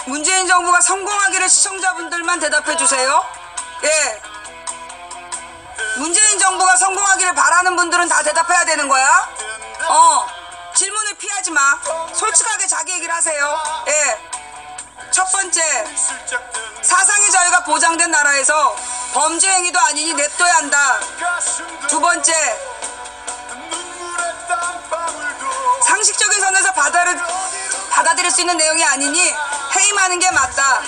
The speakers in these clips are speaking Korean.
문재인 정부가 성공하기를 시청자분들만 대답해주세요. 예. 문재인 정부가 성공하기를 바라는 분들은 다 대답해야 되는 거야. 질문을 피하지 마. 솔직하게 자기 얘기를 하세요. 예. 첫 번째, 사상의 자유가 보장된 나라에서 범죄 행위도 아니니 냅둬야 한다. 두 번째, 상식적인 선에서 받아들일 수 있는 내용이 아니니 해임하는 게 맞다.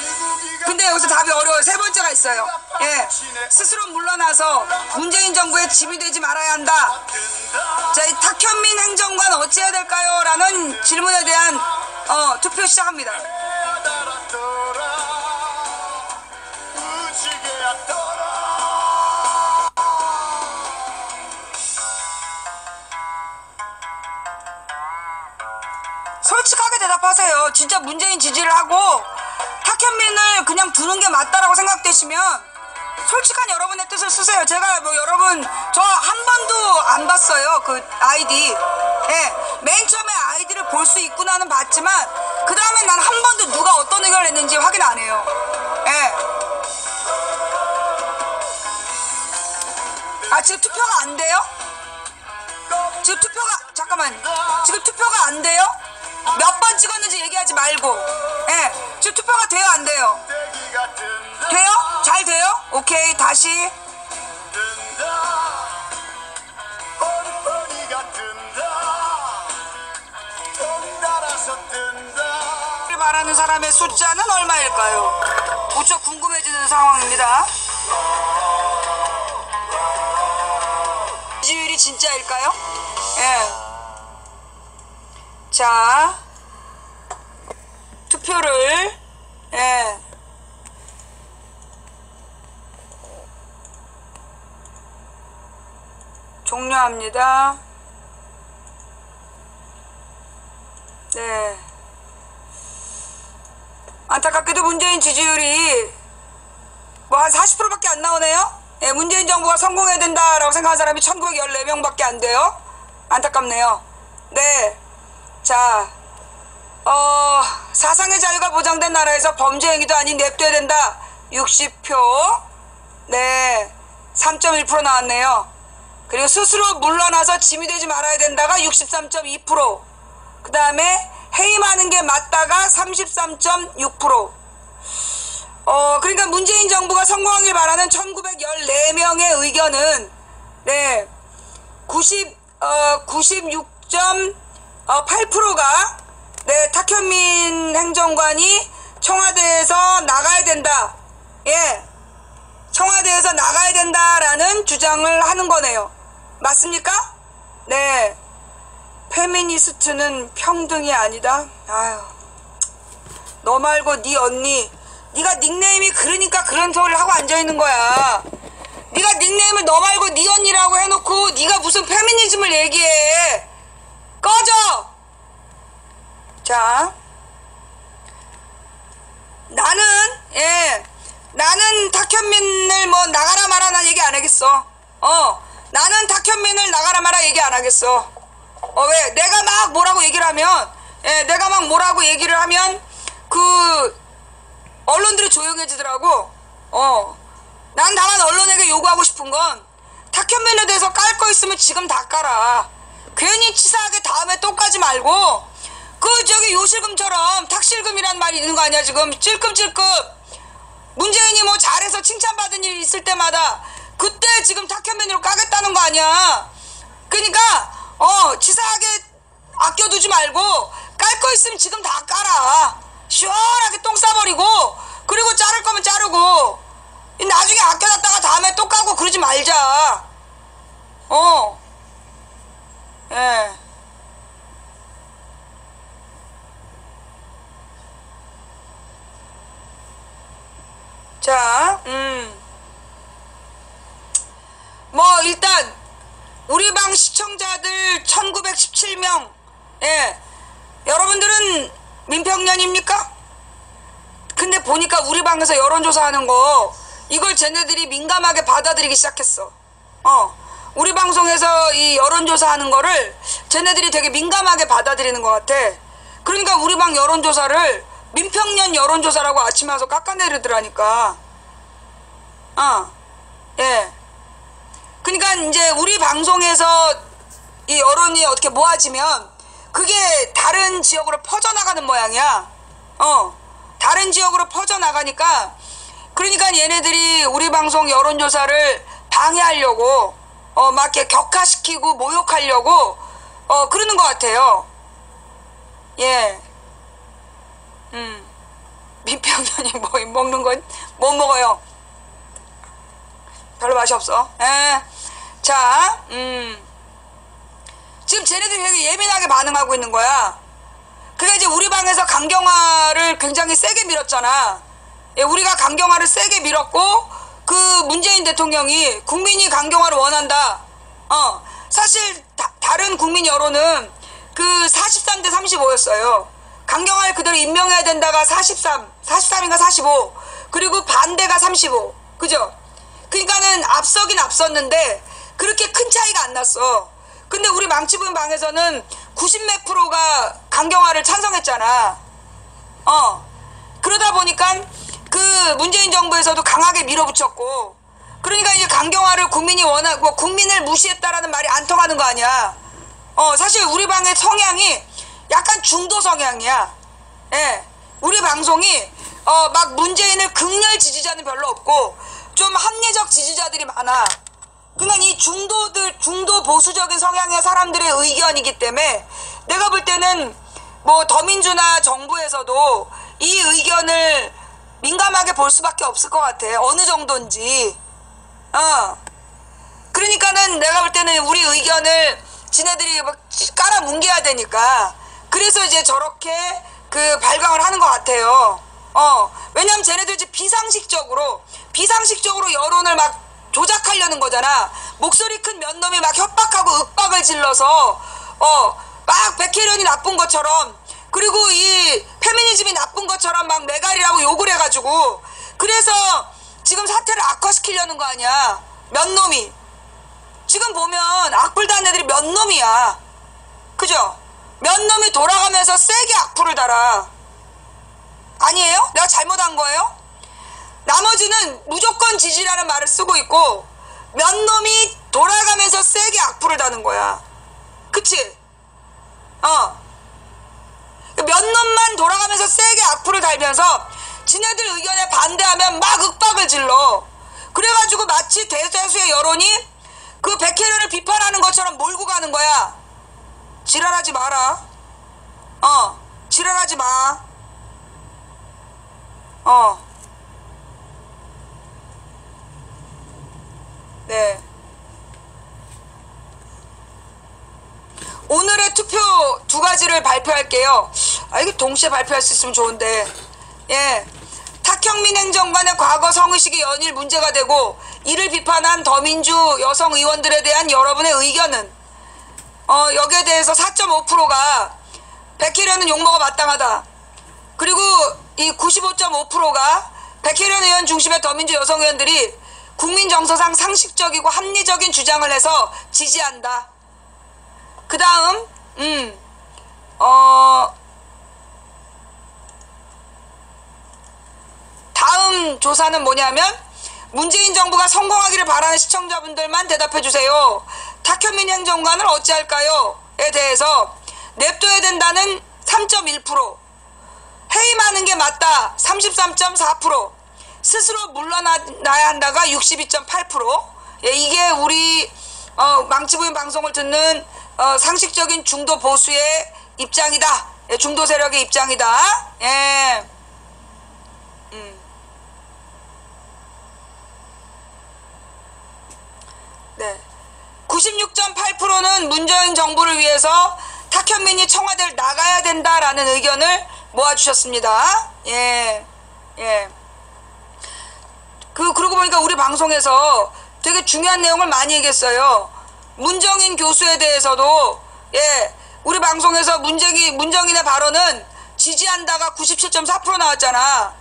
근데 여기서 답이 어려워요. 세 번째가 있어요. 예, 스스로 물러나서 문재인 정부의 짐이 되지 말아야 한다. 자, 이 탁현민 행정관 어찌해야 될까요? 라는 질문에 대한 투표 시작합니다. 솔직하게 대답하세요. 진짜 문재인 지지를 하고 탁현민을 그냥 두는 게 맞다라고 생각되시면 솔직한 여러분의 뜻을 쓰세요. 제가 뭐 여러분 저 한 번도 안 봤어요. 그 아이디. 예, 맨 처음에 아이디를 볼 수 있구나는 봤지만 그 다음에 난 한 번도 누가 어떤 의견을 했는지 확인 안 해요. 예. 아, 지금 투표가 안 돼요? 지금 투표가 안 돼요? 몇 번 찍었는지 얘기하지 말고. 예, 지금 투표가 돼요, 안 돼요? 돼요? 잘 돼요? 오케이, 다시. 말하는 사람의 숫자는 얼마일까요? 무척 궁금해지는 상황입니다. 지지율이 진짜일까요? 예. 자, 투표를 종료합니다. 네. 안타깝게도 문재인 지지율이 뭐 한 40%밖에 안 나오네요. 예, 문재인 정부가 성공해야 된다라고 생각하는 사람이 1914명밖에 안 돼요. 안타깝네요. 네. 자, 사상의 자유가 보장된 나라에서 범죄 행위도 아닌 냅둬야 된다. 60표. 네. 3.1% 나왔네요. 그리고 스스로 물러나서 짐이 되지 말아야 된다가 63.2%. 그 다음에 해임하는 게 맞다가 33.6%. 그러니까 문재인 정부가 성공하길 바라는 1914명의 의견은, 네, 96.8%가, 네, 탁현민 행정관이 청와대에서 나가야 된다. 예. 청와대에서 나가야 된다라는 주장을 하는 거네요. 맞습니까? 네. 페미니스트는 평등이 아니다. 아유, 너 말고 네 언니, 네가 닉네임이 그러니까 그런 소리를 하고 앉아있는 거야. 네가 닉네임을 너 말고 네 언니라고 해놓고 네가 무슨 페미니즘을 얘기해. 꺼져. 자, 나는 탁현민을 뭐 나가라 마라 난 얘기 안 하겠어. 나는 탁현민을 나가라 마라 얘기 안 하겠어. 왜? 내가 막 뭐라고 얘기를 하면, 내가 막 뭐라고 얘기를 하면, 언론들이 조용해지더라고. 난 다만 언론에게 요구하고 싶은 건, 탁현민에 대해서 깔 거 있으면 지금 다 깔아. 괜히 치사하게 다음에 또 까지 말고, 요실금처럼 탁실금이란 말이 있는 거 아니야, 지금. 찔끔찔끔. 문재인이 뭐 잘해서 칭찬받은 일이 있을 때마다, 그때 지금 탁현민으로 까겠다는 거 아니야. 그러니까, 치사하게 아껴두지 말고 깔 거 있으면 지금 다 깔아. 시원하게 똥 싸버리고, 그리고 자를 거면 자르고, 나중에 아껴놨다가 다음에 또 까고 그러지 말자. 예. 자, 뭐 일단 우리 방 시청자들 1917명. 예. 여러분들은 민평년입니까? 근데 보니까 우리 방에서 여론조사 하는 거, 이걸 쟤네들이 민감하게 받아들이기 시작했어. 우리 방송에서 이 여론조사 하는 거를 쟤네들이 되게 민감하게 받아들이는 것 같아. 그러니까 우리 방 여론조사를 민평년 여론조사라고 아침에 와서 깎아내리더라니까. 예. 그러니까 이제 우리 방송에서 이 여론이 어떻게 모아지면 그게 다른 지역으로 퍼져나가는 모양이야. 다른 지역으로 퍼져나가니까, 그러니까 얘네들이 우리 방송 여론조사를 방해하려고 막 이렇게 격화시키고 모욕하려고 그러는 것 같아요. 예. 민평년이 뭐 먹는 건 못 먹어요. 별로 맛이 없어. 예. 자, 지금 쟤네들이 되게 예민하게 반응하고 있는 거야. 그러니까 이제 우리 방에서 강경화를 굉장히 세게 밀었잖아. 예, 우리가 강경화를 세게 밀었고, 그 문재인 대통령이 국민이 강경화를 원한다. 사실 다른 국민 여론은 그 43대 35였어요. 강경화를 그대로 임명해야 된다가 43인가 45, 그리고 반대가 35. 그죠? 그러니까는 앞서긴 앞섰는데 그렇게 큰 차이가 안 났어. 근데 우리 망치부인 방에서는 90몇 프로가 강경화를 찬성했잖아. 그러다 보니까 그 문재인 정부에서도 강하게 밀어붙였고, 그러니까 이제 강경화를 국민이 원하고 국민을 무시했다라는 말이 안 통하는 거 아니야. 사실 우리 방의 성향이 약간 중도 성향이야. 예. 우리 방송이 막 문재인을 극렬 지지자는 별로 없고 좀 합리적 지지자들이 많아. 그러니까 이 중도 보수적인 성향의 사람들의 의견이기 때문에 내가 볼 때는 뭐 더민주나 정부에서도 이 의견을 민감하게 볼 수밖에 없을 것 같아. 어느 정도인지. 그러니까는 내가 볼 때는 우리 의견을 지네들이 막 깔아뭉개야 되니까, 그래서 이제 저렇게 그 발광을 하는 것 같아요. 왜냐면 쟤네들 이제 비상식적으로 여론을 막 조작하려는 거잖아. 목소리 큰 몇 놈이 막 협박하고 윽박을 질러서 막 백혜련이 나쁜 것처럼, 그리고 이 페미니즘이 나쁜 것처럼 막 메갈이라고 욕을 해가지고, 그래서 지금 사태를 악화시키려는 거 아니야. 몇 놈이. 지금 보면 악플단 애들이 몇 놈이야. 그죠? 몇 놈이 돌아가면서 세게 악플을 달아. 아니에요? 내가 잘못한 거예요? 나머지는 무조건 지지라는 말을 쓰고 있고, 몇 놈이 돌아가면서 세게 악플을 다는 거야. 그치? 몇 놈만 돌아가면서 세게 악플을 달면서 지네들 의견에 반대하면 막 윽박을 질러. 그래가지고 마치 대다수의 여론이 그 백혜련을 비판하는 것처럼 몰고 가는 거야. 지랄하지 마라. 지랄하지 마. 네. 오늘의 투표 두 가지를 발표할게요. 이거 동시에 발표할 수 있으면 좋은데. 예. 탁현민 행정관의 과거 성의식이 연일 문제가 되고 이를 비판한 더민주 여성 의원들에 대한 여러분의 의견은, 여기에 대해서 4.5%가 백혜련은 욕먹어 마땅하다. 그리고 이 95.5%가 백혜련 의원 중심의 더민주 여성 의원들이 국민 정서상 상식적이고 합리적인 주장을 해서 지지한다. 그 다음 다음 조사는 뭐냐면, 문재인 정부가 성공하기를 바라는 시청자분들만 대답해주세요. 탁현민 행정관을 어찌할까요? 에 대해서 냅둬야 된다는 3.1%, 해임하는 게 맞다 33.4%, 스스로 물러나야 한다가 62.8%. 예, 이게 우리 망치부인 방송을 듣는 상식적인 중도 보수의 입장이다. 예, 중도 세력의 입장이다. 예. 네. 96.8%는 문재인 정부를 위해서 탁현민이 청와대를 나가야 된다라는 의견을 모아주셨습니다. 예. 예. 그러고 보니까 우리 방송에서 되게 중요한 내용을 많이 얘기했어요. 문정인 교수에 대해서도, 예, 우리 방송에서 문정인의 발언은 지지한다가 97.4% 나왔잖아.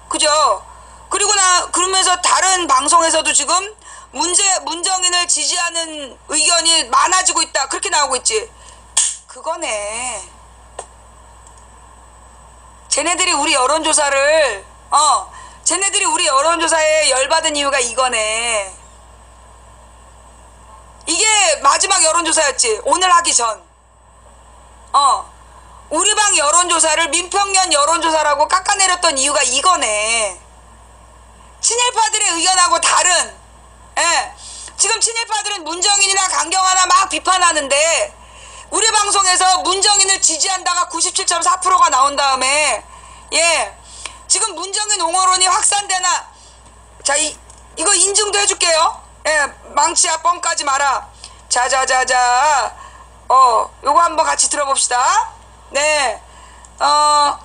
그죠? 그러면서 다른 방송에서도 지금 문정인을 지지하는 의견이 많아지고 있다. 그렇게 나오고 있지. 그거네. 쟤네들이 우리 여론조사에 열받은 이유가 이거네. 이게 마지막 여론조사였지. 오늘 하기 전. 우리 방 여론조사를 민평년 여론조사라고 깎아내렸던 이유가 이거네. 친일파들의 의견하고 다른, 지금 친일파들은 문정인이나 강경화나 막 비판하는데 우리 방송에서 문정인을 지지한다가 97.4%가 나온 다음에 지금 문정인 옹호론이 확산되나. 자, 이거 인증도 해줄게요. 망치야 뻥까지 마라. 자자자자 요거 한번 같이 들어봅시다. 네. 자,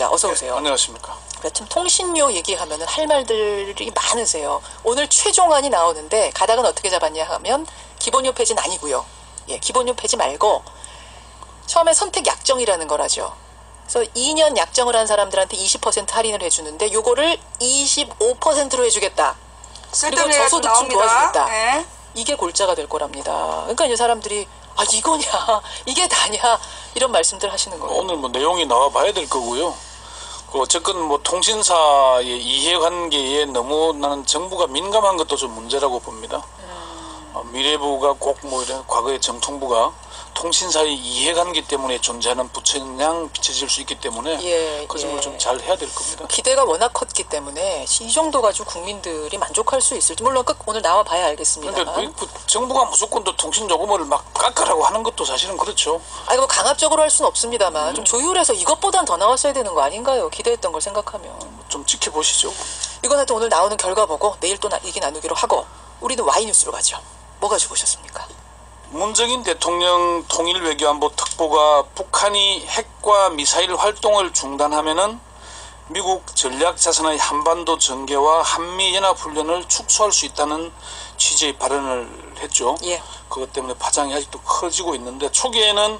어서 오세요. 안녕하십니까. 지금 통신료 얘기하면 할 말들이 많으세요. 오늘 최종안이 나오는데 가닥은 어떻게 잡았냐 하면 기본료 폐지는 아니고요. 기본료 폐지 말고 처음에 선택 약정이라는 거라죠. 그래서 2년 약정을 한 사람들한테 20% 할인을 해주는데 요거를 25%로 해주겠다. 그리고 저소득 좀 도와주겠다. 네. 이게 골자가 될 거랍니다. 그러니까 이제 사람들이 이거냐 이게 다냐 이런 말씀들 하시는 거예요. 오늘 내용이 나와 봐야 될 거고요. 어쨌건 통신사의 이해관계에 너무 나는 정부가 민감한 것도 좀 문제라고 봅니다. 미래부가 꼭 이런 과거의 정통부가 통신사의 이해관계 때문에 존재하는 부채양 비춰질 수 있기 때문에 그 점을 좀 잘 해야 될 겁니다. 기대가 워낙 컸기 때문에 이 정도 가지고 국민들이 만족할 수 있을지 물론 오늘 나와 봐야 알겠습니다. 그런데 정부가 무조건 또 통신 요금을 막 깎으라고 하는 것도 사실은 그렇죠. 뭐 강압적으로 할 수는 없습니다만 좀 조율해서 이것보단 더 나왔어야 되는 거 아닌가요? 기대했던 걸 생각하면. 좀 지켜보시죠. 이건 하여튼 오늘 나오는 결과 보고 내일 또 얘기 나누기로 하고 우리는 Y뉴스로 가죠. 뭐 가지고 오셨습니까? 문정인 대통령 통일외교안보 특보가 북한이 핵과 미사일 활동을 중단하면은 미국 전략자산의 한반도 전개와 한미연합훈련을 축소할 수 있다는 취지의 발언을 했죠. 그것 때문에 파장이 아직도 커지고 있는데 초기에는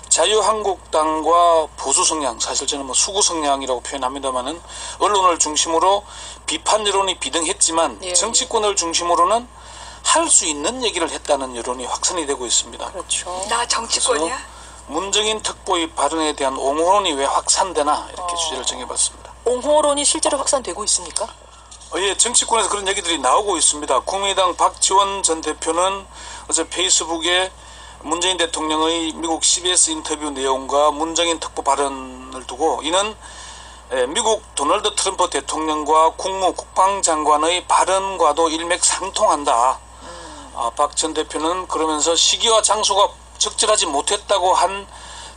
자유한국당과 보수성향, 사실 저는 수구성향이라고 표현합니다만은 언론을 중심으로 비판 여론이 비등했지만 정치권을 중심으로는 할 수 있는 얘기를 했다는 여론이 확산이 되고 있습니다. 그렇죠. 나 정치권이야? 문정인 특보의 발언에 대한 옹호론이 왜 확산되나 이렇게 주제를 정해봤습니다. 옹호론이 실제로 확산되고 있습니까? 정치권에서 그런 얘기들이 나오고 있습니다. 국민의당 박지원 전 대표는 어제 페이스북에 문재인 대통령의 미국 CBS 인터뷰 내용과 문정인 특보 발언을 두고 이는 미국 도널드 트럼프 대통령과 국방장관의 발언과도 일맥상통한다. 박 전 대표는 그러면서 시기와 장소가 적절하지 못했다고 한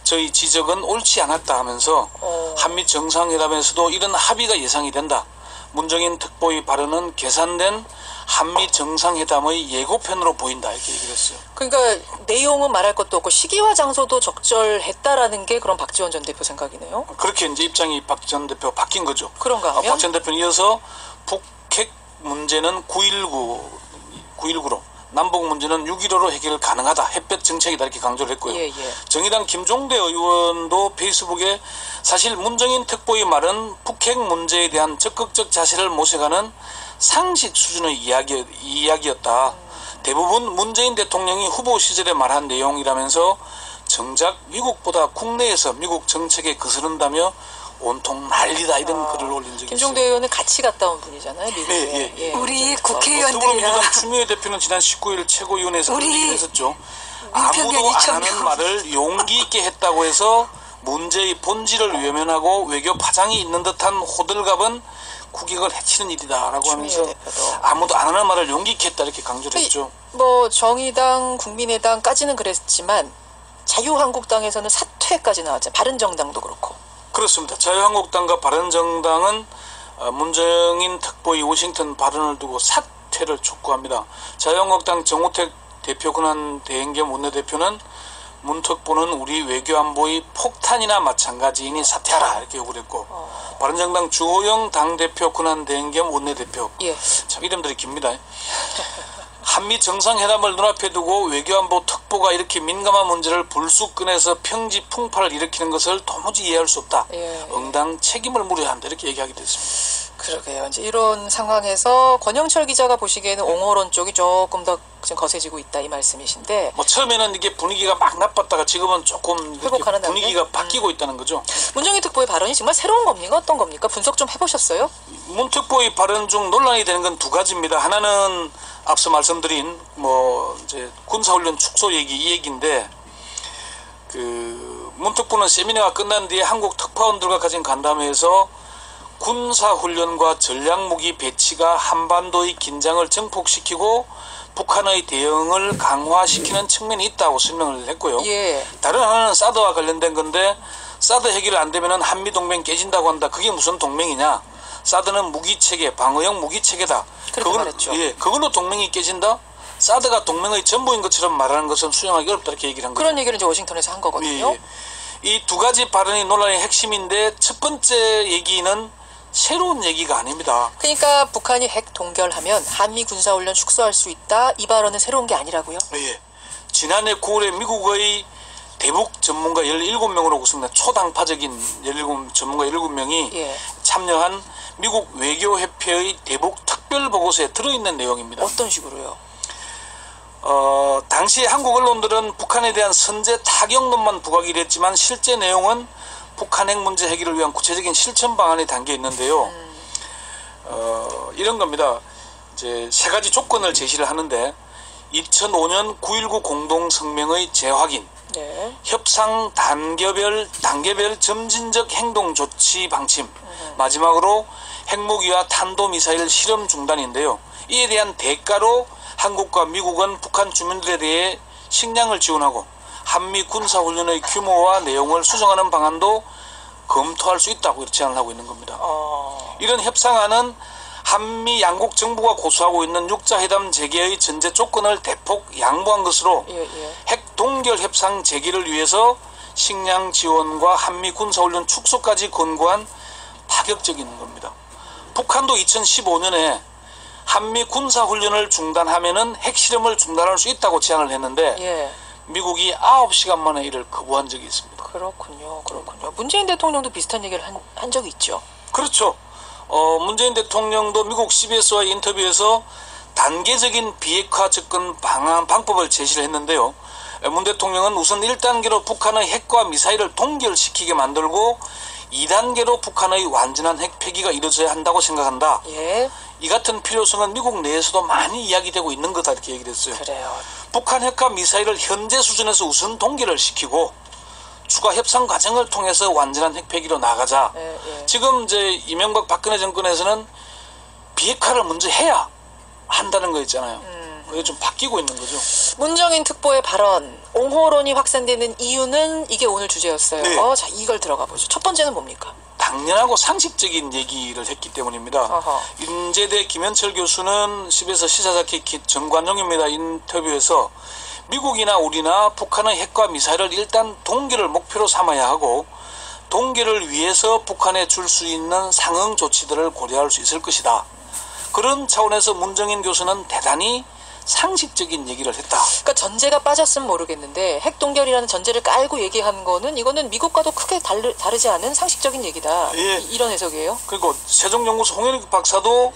저희 지적은 옳지 않았다 하면서 한미 정상회담에서도 이런 합의가 예상이 된다. 문정인 특보의 발언은 계산된 한미 정상회담의 예고편으로 보인다 이렇게 얘기를 했어요. 그러니까 내용은 말할 것도 없고 시기와 장소도 적절했다라는 게 그런 박지원 전 대표 생각이네요. 그렇게 이제 입장이 박 전 대표가 바뀐 거죠. 그런가 하면? 박 전 대표는 이어서 북핵 문제는 9.19로 남북 문제는 6.15로 해결 가능하다. 햇볕 정책이다 이렇게 강조를 했고요. 정의당 김종대 의원도 페이스북에 사실 문정인 특보의 말은 북핵 문제에 대한 적극적 자세를 모색하는 상식 수준의 이야기였다. 대부분 문재인 대통령이 후보 시절에 말한 내용이라면서 정작 미국보다 국내에서 미국 정책에 거스른다며 온통 난리다 이런 글을 올린 적이 있어요. 김종대 의원은 같이 갔다 온 분이잖아요. 미국에. 우리 국회의원들이랑 더불어민주당 추미애 대표는 지난 19일 최고위원회에서 그런 얘기를 했었죠. 아무도 안 하는 말을 용기 있게 했다고 해서 문제의 본질을 외면하고 외교 파장이 있는 듯한 호들갑은 국익을 해치는 일이다라고 하면서 아무도 안 하는 말을 용기 있게 했다 이렇게 강조를 했죠. 정의당, 국민의당까지는 그랬지만 자유한국당에서는 사퇴까지 나왔죠. 바른정당도 그렇고. 그렇습니다. 자유한국당과 바른정당은 문정인 특보의 워싱턴 발언을 두고 사퇴를 촉구합니다. 자유한국당 정우택 대표 권한 대행겸 원내대표는 문 특보는 우리 외교안보의 폭탄이나 마찬가지이니 사퇴하라 이렇게 요구를 했고 바른정당 주호영 당대표 권한 대행겸 원내대표 참 이름들이 깁니다. 한미 정상회담을 눈앞에 두고 외교안보 특보가 이렇게 민감한 문제를 불쑥 꺼내서 평지 풍파를 일으키는 것을 도무지 이해할 수 없다. 응당 책임을 물어야 한다 이렇게 얘기하게 됐습니다. 그러게요. 이제 이런 상황에서 권영철 기자가 보시기에는 옹호론 쪽이 조금 더 지금 거세지고 있다 이 말씀이신데 뭐 처음에는 이게 분위기가 막 나빴다가 지금은 조금 이렇게 회복하는 분위기가 바뀌고 있다는 거죠. 문정인 특보의 발언이 정말 새로운 겁니까? 어떤 겁니까? 분석 좀 해보셨어요? 문 특보의 발언 중 논란이 되는 건 두 가지입니다. 하나는 앞서 말씀드린 뭐 이제 군사훈련 축소 얘기 이 얘기인데 그 문 특보는 세미나가 끝난 뒤에 한국 특파원들과 가진 간담회에서 군사훈련과 전략무기 배치가 한반도의 긴장을 증폭시키고 북한의 대응을 강화시키는 측면이 있다고 설명을 했고요. 예. 다른 하나는 사드와 관련된 건데 사드 해결 안 되면 한미동맹 깨진다고 한다. 그게 무슨 동맹이냐. 사드는 무기체계, 방어형 무기체계다. 그렇게 말했죠. 예, 그걸로 동맹이 깨진다? 사드가 동맹의 전부인 것처럼 말하는 것은 수용하기 어렵다 이렇게 얘기를 한 거죠. 그런 얘기를 이제 워싱턴에서 한 거거든요. 예. 이 두 가지 발언이 논란의 핵심인데 첫 번째 얘기는 새로운 얘기가 아닙니다. 그러니까 북한이 핵 동결하면 한미 군사훈련 축소할 수 있다. 이 발언은 새로운 게 아니라고요? 예. 지난해 9월에 미국의 대북 전문가 17명으로 구성된 초당파적인 17 전문가 17명이 예. 참여한 미국 외교협회의 대북 특별보고서에 들어있는 내용입니다. 어떤 식으로요? 당시 한국 언론들은 북한에 대한 선제 타격론만 부각을 했지만 실제 내용은 북한 핵 문제 해결을 위한 구체적인 실천 방안이 담겨 있는데요. 이런 겁니다. 이제 세 가지 조건을 제시를 하는데 2005년 9.19 공동성명의 재확인, 네. 협상 단계별 점진적 행동 조치 방침, 마지막으로 핵무기와 탄도미사일 실험 중단인데요. 이에 대한 대가로 한국과 미국은 북한 주민들에 대해 식량을 지원하고 한미 군사훈련의 규모와 내용을 수정하는 방안도 검토할 수 있다고 제안을 하고 있는 겁니다. 이런 협상안은 한미 양국 정부가 고수하고 있는 육자회담 재개의 전제 조건을 대폭 양보한 것으로 핵 동결 협상 재개를 위해서 식량 지원과 한미 군사훈련 축소까지 권고한 파격적인 겁니다. 북한도 2015년에 한미 군사훈련을 중단하면은 핵실험을 중단할 수 있다고 제안을 했는데 예. 미국이 9시간 만에 이를 거부한 적이 있습니다. 그렇군요. 문재인 대통령도 비슷한 얘기를 한 적이 있죠. 그렇죠. 문재인 대통령도 미국 CBS와의 인터뷰에서 단계적인 비핵화 접근 방법을 제시를 했는데요. 문 대통령은 우선 1단계로 북한의 핵과 미사일을 동결시키게 만들고 2단계로 북한의 완전한 핵 폐기가 이루어져야 한다고 생각한다. 예. 이 같은 필요성은 미국 내에서도 많이 이야기되고 있는 거다 이렇게 얘기를 했어요. 그래요. 북한 핵과 미사일을 현재 수준에서 우선 동결을 시키고 추가 협상 과정을 통해서 완전한 핵 폐기로 나가자. 예. 지금 이제 이명박 박근혜 정권에서는 비핵화를 먼저 해야 한다는 거 있잖아요. 그게 좀 바뀌고 있는 거죠. 문정인 특보의 발언, 옹호론이 확산되는 이유는 이게 오늘 주제였어요. 네. 자, 이걸 들어가 보죠. 첫 번째는 뭡니까? 당연하고 상식적인 얘기를 했기 때문입니다. 어허. 인제대 김현철 교수는 CBS 시사자키 정관용입니다. 인터뷰에서 미국이나 우리나 북한의 핵과 미사일을 일단 동결을 목표로 삼아야 하고 동결을 위해서 북한에 줄 수 있는 상응 조치들을 고려할 수 있을 것이다. 그런 차원에서 문정인 교수는 대단히 상식적인 얘기를 했다. 그러니까 전제가 빠졌으면 모르겠는데 핵 동결이라는 전제를 깔고 얘기한 거는 이거는 미국과도 크게 다르지 않은 상식적인 얘기다. 예. 이런 해석이에요. 그리고 세종연구소 홍현익 박사도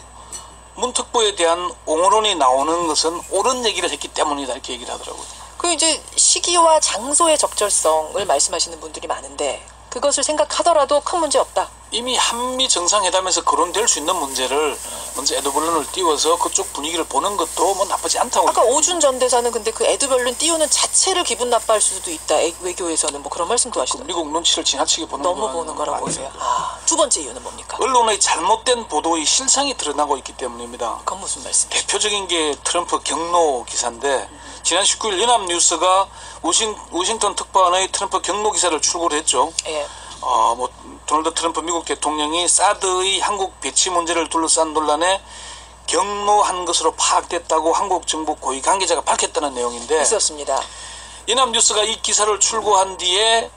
문 특보에 대한 옹호론이 나오는 것은 옳은 얘기를 했기 때문이다 이렇게 얘기를 하더라고요. 그 이제 시기와 장소의 적절성을 말씀하시는 분들이 많은데 그것을 생각하더라도 큰 문제 없다. 이미 한미 정상회담에서 거론될 수 있는 문제를 먼저 에드벌룬을 띄워서 그쪽 분위기를 보는 것도 뭐 나쁘지 않다고. 아까 오준 전 대사는 근데 그 에드벌룬 띄우는 자체를 기분 나빠할 수도 있다. 외교에서는 뭐 그런 말씀도 하시던데. 미국 눈치를 지나치게 보는 너무 건 보는 거라고 아니죠. 보세요. 두 번째 이유는 뭡니까? 언론의 잘못된 보도의 실상이 드러나고 있기 때문입니다. 그건 무슨 말씀이세요? 대표적인 게 트럼프 경로 기사인데 지난 19일 연합뉴스가 워싱턴 특파원의 트럼프 경로 기사를 출고를 했죠. 예. 뭐 도널드 트럼프 미국 대통령이 사드의 한국 배치 문제를 둘러싼 논란에 경로한 것으로 파악됐다고 한국 정부 고위 관계자가 밝혔다는 내용인데 있었습니다. 연합뉴스가 이 기사를 출고한 뒤에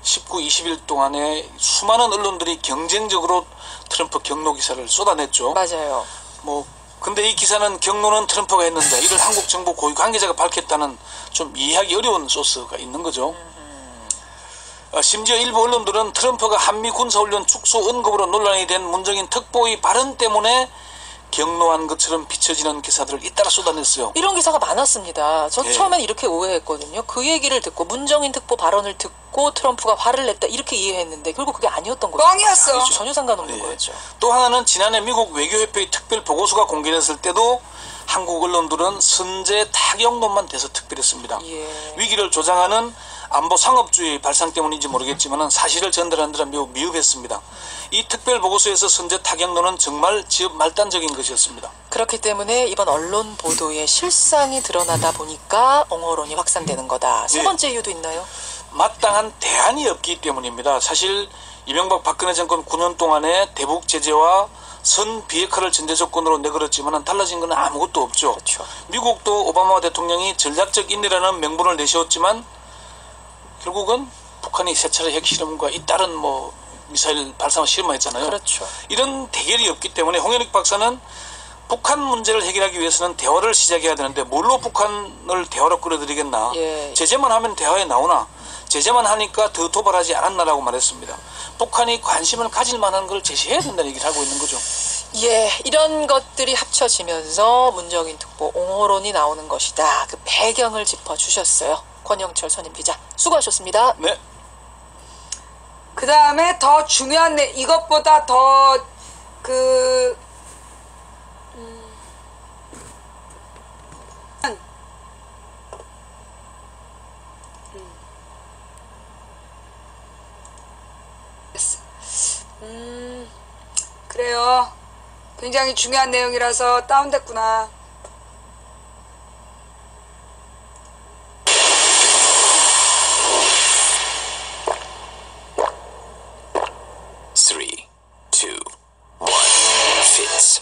19, 20일 동안에 수많은 언론들이 경쟁적으로 트럼프 경로 기사를 쏟아냈죠. 맞아요. 근데 이 기사는 경로는 트럼프가 했는데 이를 한국 정부 고위 관계자가 밝혔다는 좀 이해하기 어려운 소스가 있는 거죠. 심지어 일부 언론들은 트럼프가 한미 군사훈련 축소 언급으로 논란이 된 문정인 특보의 발언 때문에 경로한 것처럼 비춰지는 기사들을 잇따라 쏟아냈어요. 이런 기사가 많았습니다. 저 예. 처음엔 이렇게 오해했거든요. 그 얘기를 듣고 문정인 특보 발언을 듣고 트럼프가 화를 냈다 이렇게 이해했는데 결국 그게 아니었던 거죠. 뻥이었어. 전혀 상관없는 예. 거였죠. 또 하나는 지난해 미국 외교협회의 특별 보고서가 공개됐을 때도 한국 언론들은 선제 타격론만 대서 특별했습니다. 예. 위기를 조장하는 안보 상업주의 발상 때문인지 모르겠지만 사실을 전달하는 데는 매우 미흡했습니다. 이 특별 보고서에서 선제 타격론은 정말 지엽 말단적인 것이었습니다. 그렇기 때문에 이번 언론 보도에 실상이 드러나다 보니까 옹호론이 확산되는 거다. 세 예. 번째 이유도 있나요? 마땅한 대안이 없기 때문입니다. 사실 이명박 박근혜 정권 9년 동안에 대북 제재와 선 비핵화를 전제 조건으로 내걸었지만 달라진 건 아무것도 없죠. 그렇죠. 미국도 오바마 대통령이 전략적 인내라는 명분을 내세웠지만 결국은 북한이 세 차례 핵실험과 잇따른 미사일 발사 실험을 했잖아요. 그렇죠. 이런 대결이 없기 때문에 홍현익 박사는 북한 문제를 해결하기 위해서는 대화를 시작해야 되는데 뭘로 북한을 대화로 끌어들이겠나. 예. 제재만 하면 대화에 나오나. 제재만 하니까 더 도발하지 않았나라고 말했습니다. 북한이 관심을 가질 만한 걸 제시해야 된다는 얘기를 하고 있는 거죠. 예, 이런 것들이 합쳐지면서 문정인 특보 옹호론이 나오는 것이다. 그 배경을 짚어주셨어요. 권영철 선임 기자 수고하셨습니다. 네. 그 다음에 더 중요한 이것보다 더 그래요. 굉장히 중요한 내용이라서 다운됐구나. Three, two, one, fits.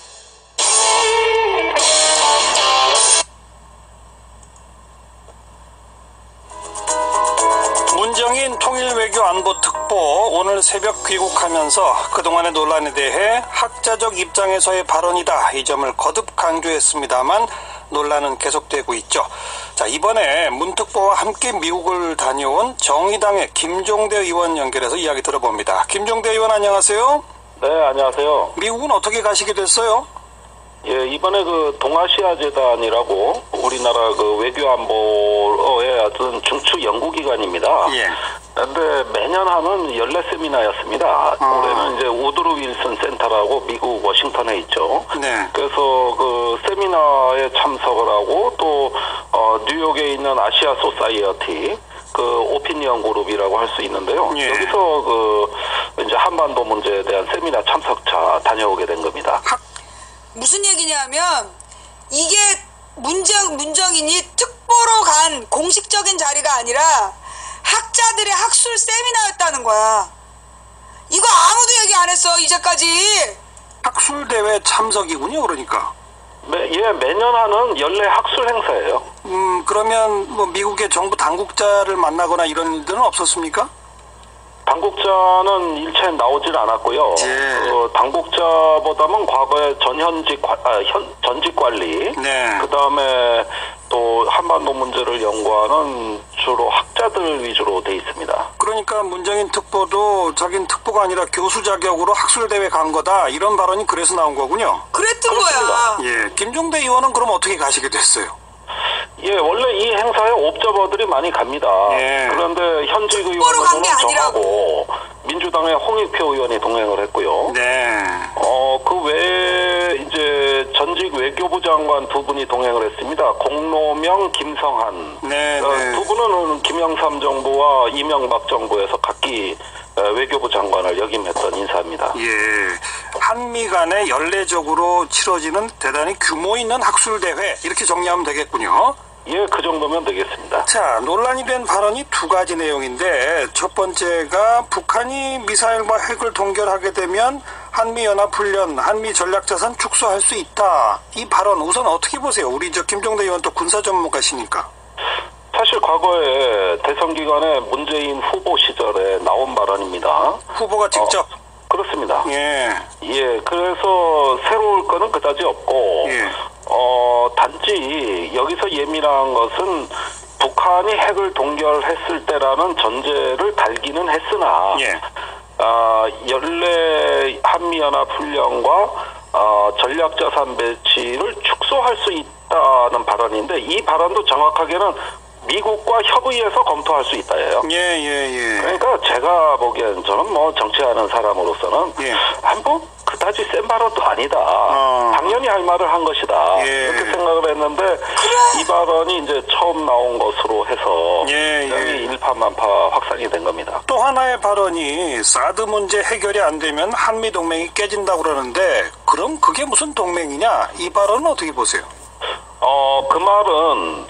문정인 통일외교안보특보 오늘 새벽 귀국하면서 그동안의 논란에 대해 학자적 입장에서의 발언이다 이 점을 거듭 강조했습니다만 논란은 계속되고 있죠. 자, 이번에 문 특보와 함께 미국을 다녀온 정의당의 김종대 의원 연결해서 이야기 들어봅니다. 김종대 의원 안녕하세요. 네, 안녕하세요. 미국은 어떻게 가시게 됐어요? 예, 이번에 그 동아시아 재단이라고 우리나라 그 외교안보의 어떤 중추 연구기관입니다. 예. 근데 매년 하는 연례 세미나였습니다. 올해는 이제 우드로 윌슨 센터라고 미국 워싱턴에 있죠. 네. 그래서 그 세미나에 참석을 하고 또 뉴욕에 있는 아시아 소사이어티 그 오피니언 그룹이라고 할 수 있는데요. 예. 여기서 그 이제 한반도 문제에 대한 세미나 참석차 다녀오게 된 겁니다. 무슨 얘기냐면 이게 문정인이 특보로 간 공식적인 자리가 아니라 학자들의 학술 세미나였다는 거야. 이거 아무도 얘기 안 했어 이제까지. 학술대회 참석이군요, 그러니까. 매년 하는 연례 학술 행사예요. 그러면 뭐 미국의 정부 당국자를 만나거나 이런 일들은 없었습니까? 당국자는 일체 나오질 않았고요. 예. 당국자보다는 과거에 전직 관리, 네. 그 다음에 또 한반도 문제를 연구하는 주로 학자들 위주로 돼 있습니다. 그러니까 문정인 특보도 자기는 특보가 아니라 교수 자격으로 학술대회 간 거다 이런 발언이 그래서 나온 거군요. 그랬던 그렇습니다. 거야. 예, 김종대 의원은 그럼 어떻게 가시게 됐어요? 예, 원래 이 행사에 옵저버들이 많이 갑니다. 예. 그런데 현직 특보로 간 게 의원은 아니라고. 저하고 민주당의 홍익표 의원이 동행을 했고요. 네. 그 외에 이제 전직 외교부 장관 두 분이 동행을 했습니다. 공로명, 김성한. 네, 두 네. 분은 김영삼 정부와 이명박 정부에서 각기 외교부 장관을 역임했던 인사입니다. 예. 한미 간에 연례적으로 치러지는 대단히 규모 있는 학술대회 이렇게 정리하면 되겠군요. 예, 그 정도면 되겠습니다. 자, 논란이 된 발언이 두 가지 내용인데 첫 번째가 북한이 미사일과 핵을 동결하게 되면 한미연합훈련, 한미전략자산 축소할 수 있다. 이 발언 우선 어떻게 보세요? 우리 김종대 의원 또 군사 전문가시니까. 사실 과거에 대선 기간에 문재인 후보 시절에 나온 발언입니다. 후보가 직접. 그렇습니다. 예. 예, 그래서 새로울 거는 그다지 없고, 예. 단지 여기서 예민한 것은 북한이 핵을 동결했을 때라는 전제를 달기는 했으나 예. 연례 한미연합훈련과 전략자산 배치를 축소할 수 있다는 발언인데 이 발언도 정확하게는 미국과 협의해서 검토할 수 있다예요. 예. 그러니까 제가 보기엔 저는 뭐 정치하는 사람으로서는 예. 뭐 그다지 센 발언도 아니다. 당연히 할 말을 한 것이다. 예. 이렇게 생각을 했는데 이 발언이 이제 처음 나온 것으로 해서 굉장히 일파만파 확산이 된 겁니다. 또 하나의 발언이 사드 문제 해결이 안 되면 한미 동맹이 깨진다고 그러는데 그럼 그게 무슨 동맹이냐? 이 발언은 어떻게 보세요? 그 말은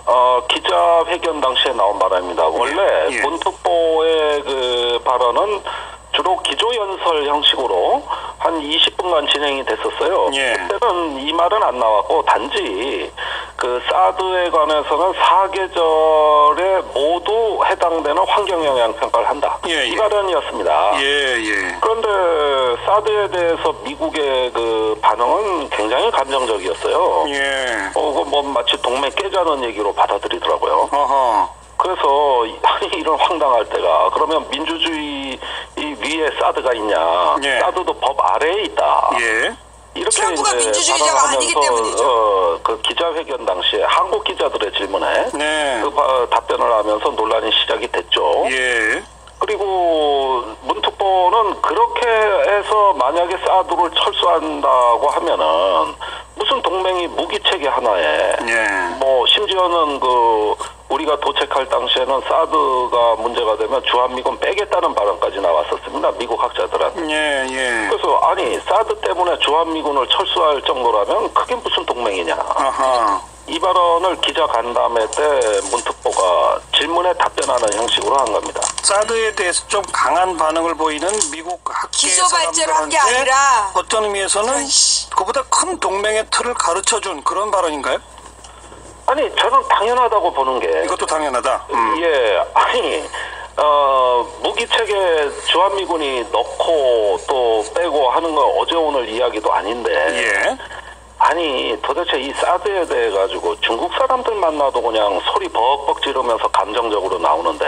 기자회견 당시에 나온 발언입니다. 원래 예. 문특보의 그 발언은 주로 기조연설 형식으로 한 20분간 진행이 됐었어요. 예. 그때는 이 말은 안 나왔고 단지 그 사드에 관해서는 4계절에 모두 해당되는 환경영향 평가를 한다. 예. 이 발언이었습니다. 예. 그런데 사드에 대해서 미국의 그 반응은 굉장히 감정적이었어요. 예. 뭐 마치 동맹 깨자는 얘기로 받아들이더라고요. 어허. 그래서 이런 황당할 때가 그러면 민주주의 위에 사드가 있냐? 예. 사드도 법 아래에 있다. 예. 이렇게 트럼프가 이제 민주주의자가 아니기 발언하면서, 때문이죠. 그 기자회견 당시에 한국 기자들의 질문에 네. 답변을 하면서 논란이 시작이 됐죠. 예. 그리고 문특보는 그렇게 해서 만약에 사드를 철수한다고 하면은 무슨 동맹이 무기체계 하나에 예. 뭐 심지어는 그 우리가 도착할 당시에는 사드가 문제가 되면 주한미군 빼겠다는 발언까지 나왔었습니다. 미국 학자들한테. 예. 그래서 아니 사드 때문에 주한미군을 철수할 정도라면 그게 무슨 동맹이냐. 아하. 이 발언을 기자 간담회 때 문특보가 질문에 답변하는 형식으로 한 겁니다. 사드에 대해서 좀 강한 반응을 보이는 미국 학계 기소 발제로 한 게 사람들한테 아니라 어떤 의미에서는 그보다 큰 동맹의 틀을 가르쳐준 그런 발언인가요? 아니 저는 당연하다고 보는 게 이것도 당연하다. 예, 아니 무기체계 주한미군이 넣고 또 빼고 하는 건 어제 오늘 이야기도 아닌데 예. 아니 도대체 이 사드에 대해 가지고 중국 사람들 만나도 그냥 소리 벅벅 지르면서 감정적으로 나오는데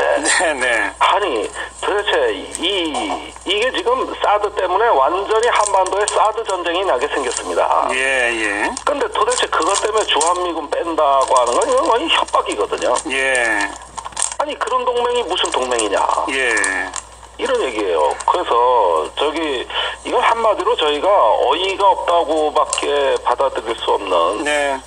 네. 아니 도대체 이게 지금 사드 때문에 완전히 한반도에 사드 전쟁이 나게 생겼습니다. 예. 근데 도대체 그것 때문에 주한미군 뺀다고 하는 건 이건 완전 협박이거든요. 예. 아니 그런 동맹이 무슨 동맹이냐 예. 이런 얘기예요. 그래서 이건 한마디로 저희가 어이가 없다고밖에 받아들일 수 없는 네.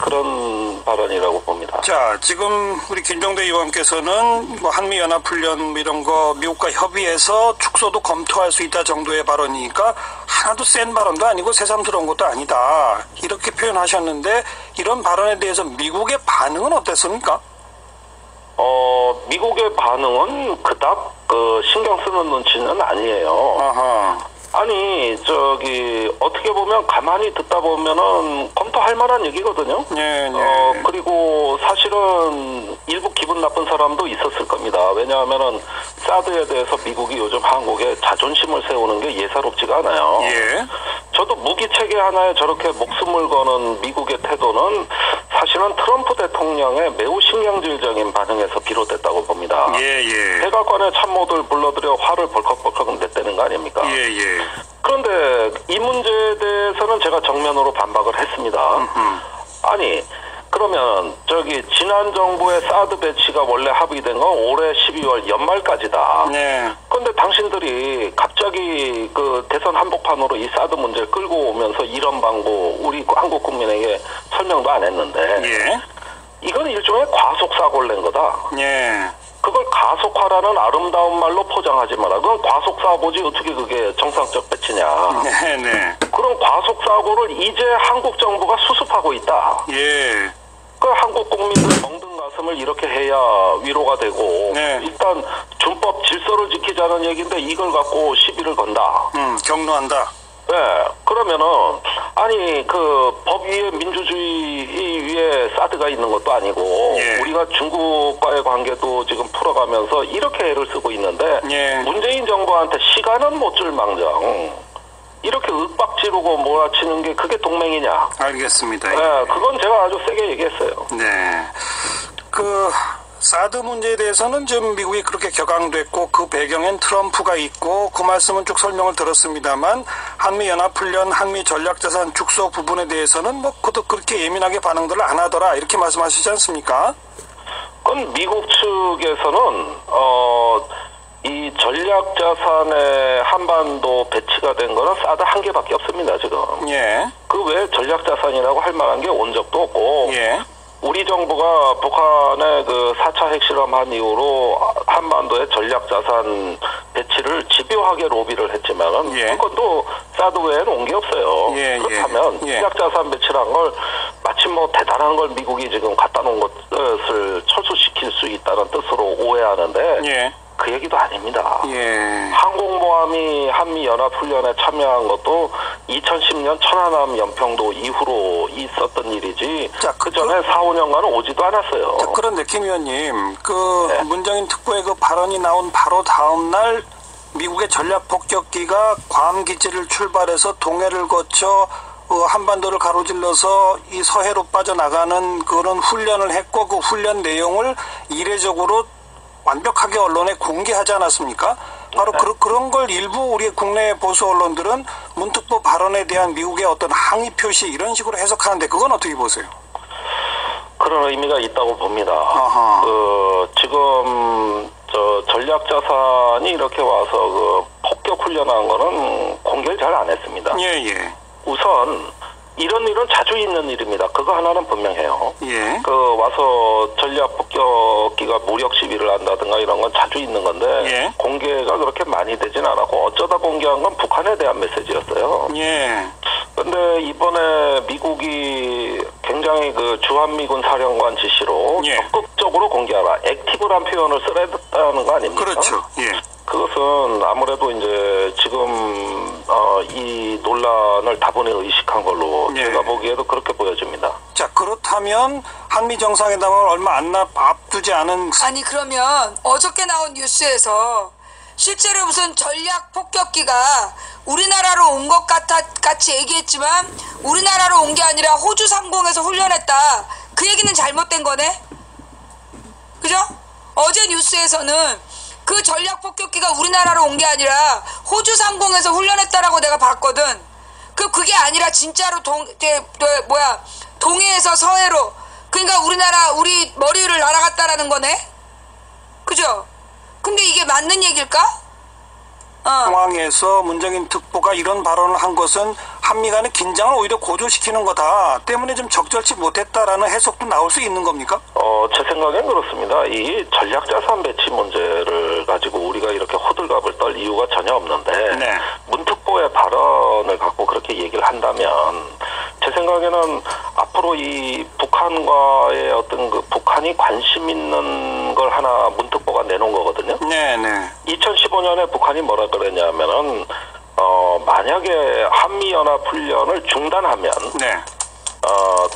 그런 발언이라고 봅니다. 자, 지금 우리 김종대 의원께서는 뭐 한미연합훈련 이런 거 미국과 협의해서 축소도 검토할 수 있다 정도의 발언이니까 하나도 센 발언도 아니고 새삼스러운 것도 아니다. 이렇게 표현하셨는데 이런 발언에 대해서 미국의 반응은 어땠습니까? 미국의 반응은 그닥 신경 쓰는 눈치는 아니에요. 아하. 아니 어떻게 보면 가만히 듣다 보면은 검토할 만한 얘기거든요. 네. 그리고 사실은 일부 기분 나쁜 사람도 있었을 겁니다. 왜냐하면은 사드에 대해서 미국이 요즘 한국에 자존심을 세우는 게 예사롭지가 않아요. 예. 저도 무기 체계 하나에 저렇게 목숨을 거는 미국의 태도는 사실은 트럼프 대통령의 매우 신경질적인 반응에서 비롯됐다고 봅니다. 예. 백악관의 참모들 불러들여 화를 벌컥벌컥 냈다는 거 아닙니까? 예. 그런데 이 문제에 대해서는 제가 정면으로 반박을 했습니다. 아니 그러면 지난 정부의 사드 배치가 원래 합의된 건 올해 12월 연말까지다. 네. 그런데 당신들이 갑자기 그 대선 한복판으로 이 사드 문제를 끌고 오면서 이런 방구 우리 한국 국민에게 설명도 안 했는데 예. 이건 일종의 과속사고를 낸 거다. 예. 그걸 가속화라는 아름다운 말로 포장하지 마라. 그건 과속사고지 어떻게 그게 정상적 배치냐. 네. 그런 과속사고를 이제 한국 정부가 수습하고 있다. 예. 그 한국 국민들 멍든 가슴을 이렇게 해야 위로가 되고 네. 일단 준법 질서를 지키자는 얘기인데 이걸 갖고 시비를 건다. 경로한다. 네, 그러면은 아니 그 법 위에 민주주의 위에 사드가 있는 것도 아니고 예. 우리가 중국과의 관계도 지금 풀어가면서 이렇게 애를 쓰고 있는데 예. 문재인 정부한테 시간은 못 줄 망정 이렇게 윽박 지르고 몰아치는 게 그게 동맹이냐? 알겠습니다. 네, 그건 제가 아주 세게 얘기했어요. 네. 사드 문제에 대해서는 지금 미국이 그렇게 격앙됐고 그 배경엔 트럼프가 있고 그 말씀은 쭉 설명을 들었습니다만 한미연합훈련, 한미전략자산 축소 부분에 대해서는 뭐 그것도 그렇게 예민하게 반응들을 안 하더라 이렇게 말씀하시지 않습니까? 그건 미국 측에서는 이 전략자산에 한반도 배치가 된 거는 사드 한 개밖에 없습니다 지금. 예. 그 외에 전략자산이라고 할 만한 게 온 적도 없고. 예. 우리 정부가 북한의 그 4차 핵실험한 이후로 한반도의 전략자산 배치를 집요하게 로비를 했지만은 예. 그것도 사드 외에는 온 게 없어요. 예, 그렇다면 예. 전략자산 배치란 걸 마치 뭐 대단한 걸 미국이 지금 갖다 놓은 것을 철수시킬 수 있다는 뜻으로 오해하는데 예. 그 얘기도 아닙니다. 예. 항공모함이 한미연합훈련에 참여한 것도 2010년 천안함 연평도 이후로 있었던 일이지 자, 그 전에 4, 5년간은 오지도 않았어요. 자, 그런데 김 의원님, 그 네. 문정인 특보의 그 발언이 나온 바로 다음 날 미국의 전략 폭격기가 괌 기지를 출발해서 동해를 거쳐 한반도를 가로질러서 이 서해로 빠져나가는 그런 훈련을 했고 그 훈련 내용을 이례적으로 완벽하게 언론에 공개하지 않았습니까? 바로 네. 그런 걸 일부 우리 국내 보수 언론들은 문특보 발언에 대한 미국의 어떤 항의 표시 이런 식으로 해석하는데 그건 어떻게 보세요? 그런 의미가 있다고 봅니다. 아하. 지금 전략자산이 이렇게 와서 그 폭격 훈련한 거는 공개를 잘 안 했습니다. 예. 우선 이런 일은 자주 있는 일입니다. 그거 하나는 분명해요. 예. 그 와서 전략 폭격기가 무력 시위를 한다든가 이런 건 자주 있는 건데 예. 공개가 그렇게 많이 되진 않았고 어쩌다 공개한 건 북한에 대한 메시지였어요. 예. 근데 이번에 미국이 굉장히 그 주한미군 사령관 지시로 예. 적극적으로 공개하라. 액티브란 표현을 써야 됐다는 거 아닙니까? 그렇죠. 예. 그것은 아무래도 이제 지금 이 논란을 다분히 의식한 걸로 예. 제가 보기에도 그렇게 보여집니다. 자, 그렇다면 한미 정상회담을 얼마 앞두지 않은 아니 그러면 어저께 나온 뉴스에서 실제로 무슨 전략 폭격기가 우리나라로 온 것 같이 얘기했지만 우리나라로 온 게 아니라 호주 상공에서 훈련했다. 그 얘기는 잘못된 거네? 그죠? 어제 뉴스에서는 그 전략 폭격기가 우리나라로 온 게 아니라 호주 상공에서 훈련했다라고 내가 봤거든. 그게 아니라 진짜로 동해에서 서해로 그러니까 우리 머리 위를 날아갔다라는 거네. 그죠? 근데 이게 맞는 얘기일까? 상황에서 문정인 특보가 이런 발언을 한 것은 한미 간의 긴장을 오히려 고조시키는 거다 때문에 좀 적절치 못했다라는 해석도 나올 수 있는 겁니까? 제 생각엔 그렇습니다. 이 전략자산 배치 문제를 가지고 우리가 이렇게 호들갑을 떨 이유가 전혀 없는데 네. 문특보의 발언을 갖고 그렇게 얘기를 한다면 제 생각에는 앞으로 이 북한과의 어떤 그 북한이 관심 있는 걸 하나 문특보가 내놓은 거거든요. 네네. 2015년에 북한이 뭐라 그랬냐면은 만약에 한미연합훈련을 중단하면 네.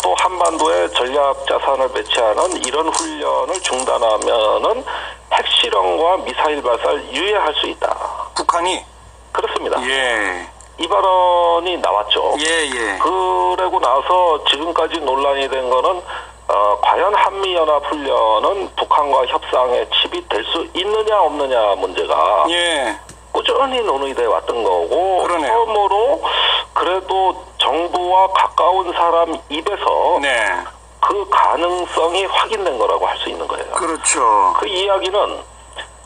또 한반도에 전략자산을 배치하는 이런 훈련을 중단하면은 핵실험과 미사일 발사를 유예할 수 있다. 북한이? 그렇습니다. 예. 이 발언이 나왔죠. 예. 그러고 나서 지금까지 논란이 된 거는 과연 한미연합훈련은 북한과 협상에 칩이 될 수 있느냐 없느냐 문제가 예. 꾸준히 논의돼 왔던 거고 그러네요. 처음으로 그래도 정부와 가까운 사람 입에서 네. 그 가능성이 확인된 거라고 할 수 있는 거예요. 그렇죠. 그 이야기는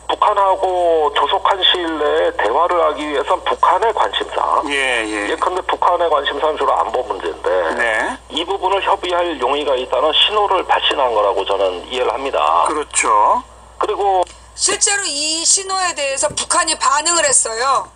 북한하고 조속한 시일 내에 대화를 하기 위해선 북한의 관심사 예. 예컨대 북한의 관심사는 주로 안보 문제인데 네. 이 부분을 협의할 용의가 있다는 신호를 발신한 거라고 저는 이해를 합니다. 그렇죠. 그리고 실제로 이 신호에 대해서 북한이 반응을 했어요.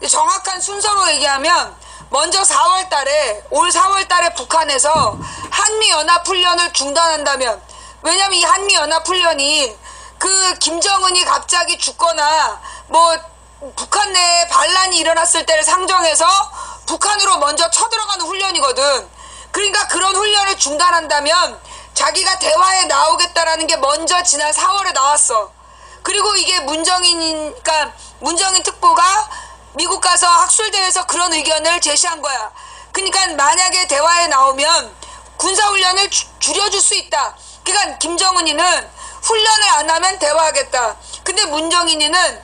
정확한 순서로 얘기하면 먼저 올 4월 달에 북한에서 한미연합훈련을 중단한다면 왜냐면 이 한미연합훈련이 그 김정은이 갑자기 죽거나 뭐 북한 내에 반란이 일어났을 때를 상정해서 북한으로 먼저 쳐들어가는 훈련이거든. 그러니까 그런 훈련을 중단한다면 자기가 대화에 나오겠다라는 게 먼저 지난 4월에 나왔어. 그리고 이게 문정인 특보가 미국 가서 학술대회에서 그런 의견을 제시한 거야. 그러니까 만약에 대화에 나오면 군사훈련을 줄여줄 수 있다. 그러니까 김정은이는 훈련을 안 하면 대화하겠다. 근데 문정인이는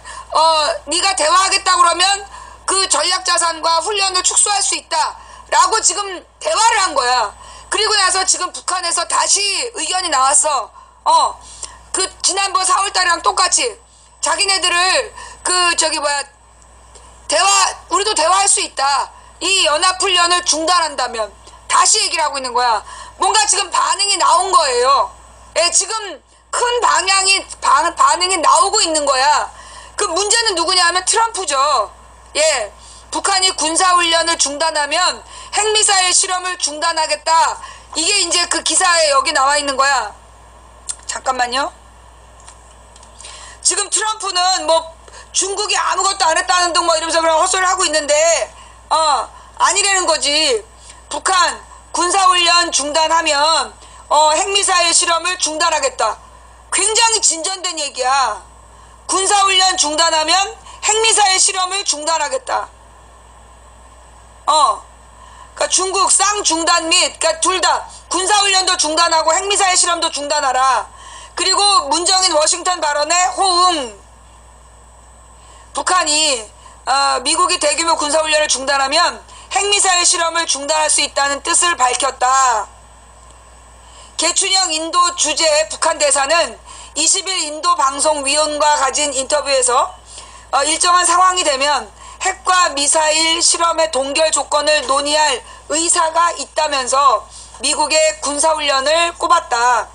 네가 대화하겠다 그러면 그 전략자산과 훈련을 축소할 수 있다 라고 지금 대화를 한 거야. 그리고 나서 지금 북한에서 다시 의견이 나왔어. 그 지난번 4월달이랑 똑같이 자기네들을 우리도 대화할 수 있다. 이 연합훈련을 중단한다면 다시 얘기를 하고 있는 거야. 뭔가 지금 반응이 나온 거예요. 예, 지금 큰 반응이 나오고 있는 거야. 그 문제는 누구냐 하면 트럼프죠. 예, 북한이 군사훈련을 중단하면 핵미사일 실험을 중단하겠다. 이게 이제 그 기사에 여기 나와 있는 거야. 잠깐만요. 지금 트럼프는 뭐 중국이 아무것도 안 했다는 등 뭐 이러면서 그런 헛소리를 하고 있는데 아니라는 거지. 북한 군사훈련 중단하면 핵미사일 실험을 중단하겠다. 굉장히 진전된 얘기야. 군사훈련 중단하면 핵미사일 실험을 중단하겠다. 그러니까 중국 쌍중단 및 그러니까 둘 다 군사훈련도 중단하고 핵미사일 실험도 중단하라. 그리고 문정인 워싱턴 발언에 호응. 북한이 미국이 대규모 군사훈련을 중단하면 핵미사일 실험을 중단할 수 있다는 뜻을 밝혔다. 개춘영 인도 주재 북한 대사는 20일 인도 방송위원과 가진 인터뷰에서 일정한 상황이 되면 핵과 미사일 실험의 동결 조건을 논의할 의사가 있다면서 미국의 군사훈련을 꼽았다.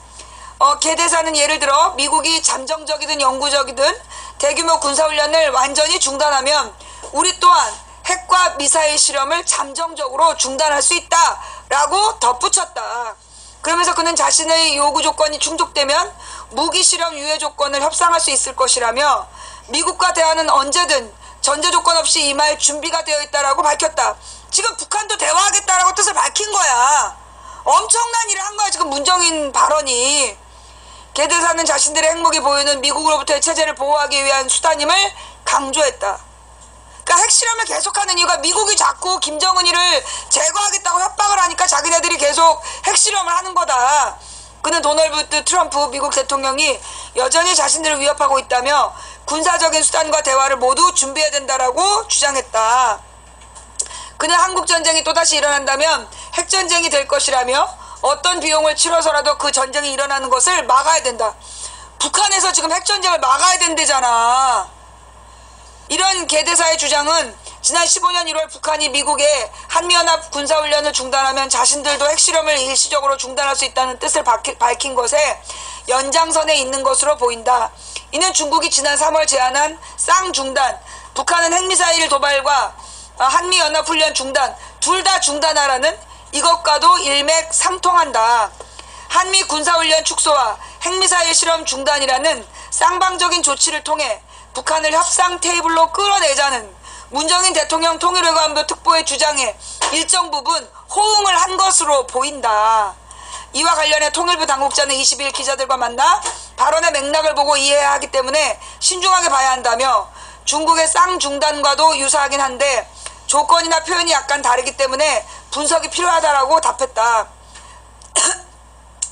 개 대사는 예를 들어 미국이 잠정적이든 영구적이든 대규모 군사훈련을 완전히 중단하면 우리 또한 핵과 미사일 실험을 잠정적으로 중단할 수 있다라고 덧붙였다. 그러면서 그는 자신의 요구 조건이 충족되면 무기 실험 유예 조건을 협상할 수 있을 것이라며 미국과 대화는 언제든 전제 조건 없이 임할 준비가 되어 있다라고 밝혔다. 지금 북한도 대화하겠다라고 뜻을 밝힌 거야. 엄청난 일을 한 거야 지금 문정인 발언이. 개 대사는 자신들의 핵무기 보유는 미국으로부터의 체제를 보호하기 위한 수단임을 강조했다. 그러니까 핵실험을 계속하는 이유가 미국이 자꾸 김정은이를 제거하겠다고 협박을 하니까 자기네들이 계속 핵실험을 하는 거다. 그는 도널드 트럼프 미국 대통령이 여전히 자신들을 위협하고 있다며 군사적인 수단과 대화를 모두 준비해야 된다라고 주장했다. 그는 한국전쟁이 또다시 일어난다면 핵전쟁이 될 것이라며 어떤 비용을 치러서라도 그 전쟁이 일어나는 것을 막아야 된다. 북한에서 지금 핵전쟁을 막아야 된대잖아. 이런 개 대사의 주장은 지난 15년 1월 북한이 미국의 한미연합 군사훈련을 중단하면 자신들도 핵실험을 일시적으로 중단할 수 있다는 뜻을 밝힌 것에 연장선에 있는 것으로 보인다. 이는 중국이 지난 3월 제안한 쌍중단, 북한은 핵미사일 도발과 한미연합훈련 중단, 둘 다 중단하라는 이것과도 일맥상통한다. 한미 군사훈련 축소와 핵미사일 실험 중단이라는 쌍방적인 조치를 통해 북한을 협상 테이블로 끌어내자는 문정인 대통령 통일외교안보 특보의 주장에 일정 부분 호응을 한 것으로 보인다. 이와 관련해 통일부 당국자는 20일 기자들과 만나 발언의 맥락을 보고 이해해야 하기 때문에 신중하게 봐야 한다며 중국의 쌍중단과도 유사하긴 한데 조건이나 표현이 약간 다르기 때문에 분석이 필요하다라고 답했다.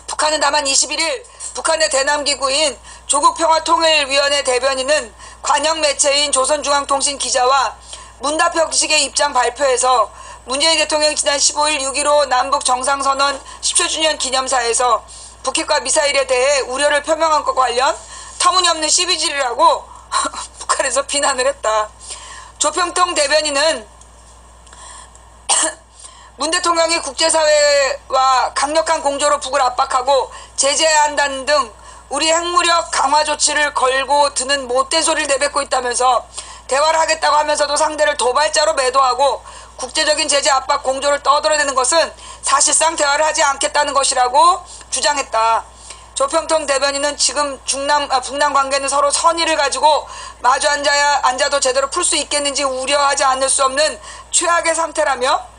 북한은 다만 21일 북한의 대남기구인 조국평화통일위원회 대변인은 관영 매체인 조선중앙통신 기자와 문답형식의 입장 발표에서 문재인 대통령이 지난 15일 6.15 남북 정상선언 10周주년 기념사에서 북핵과 미사일에 대해 우려를 표명한 것과 관련 터무니없는 시비질이라고 북한에서 비난을 했다. 조평통 대변인은 문 대통령이 국제사회와 강력한 공조로 북을 압박하고 제재해야 한다는 등 우리 핵무력 강화 조치를 걸고 드는 못된 소리를 내뱉고 있다면서 대화를 하겠다고 하면서도 상대를 도발자로 매도하고 국제적인 제재 압박 공조를 떠들어대는 것은 사실상 대화를 하지 않겠다는 것이라고 주장했다. 조평통 대변인은 지금 북남 관계는 서로 선의를 가지고 마주 앉아도 제대로 풀 수 있겠는지 우려하지 않을 수 없는 최악의 상태라며